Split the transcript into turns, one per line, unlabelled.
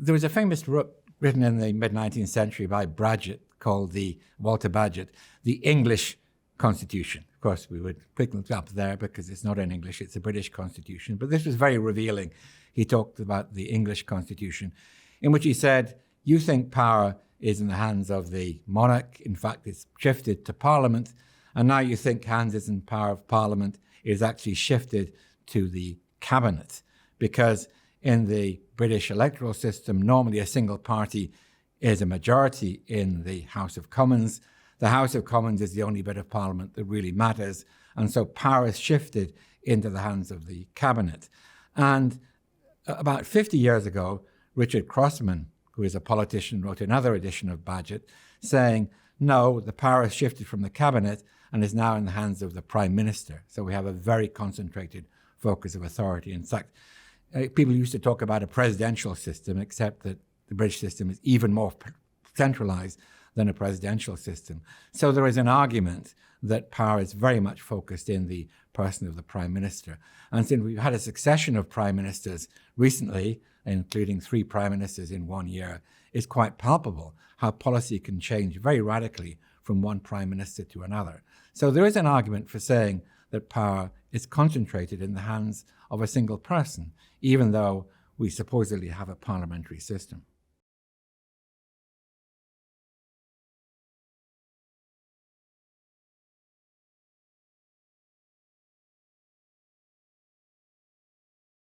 there was a famous book written in the mid-19th century by called Walter Bagehot, The English Constitution. Of course, we would pick it up there because it's not in English, it's a British constitution. But this was very revealing. He talked about the English constitution, in which he said, you think power is in the hands of the monarch. In fact, it's shifted to Parliament. And now you think hands is in power of Parliament. It is actually shifted to the cabinet, because in the British electoral system, normally a single party is a majority in the House of Commons. The House of Commons is the only bit of Parliament that really matters. And so power is shifted into the hands of the cabinet. And about 50 years ago, Richard Crossman, who is a politician, wrote another edition of Bagehot saying, no, the power has shifted from the cabinet and is now in the hands of the Prime Minister. So we have a very concentrated focus of authority. In fact, people used to talk about a presidential system, except that the British system is even more centralized than a presidential system. So there is an argument that power is very much focused in the person of the Prime Minister. And since we've had a succession of Prime Ministers recently, including 3 Prime Ministers in 1 year, it's quite palpable how policy can change very radically from one Prime Minister to another. So there is an argument for saying that power is concentrated in the hands of a single person, even though we supposedly have a parliamentary system.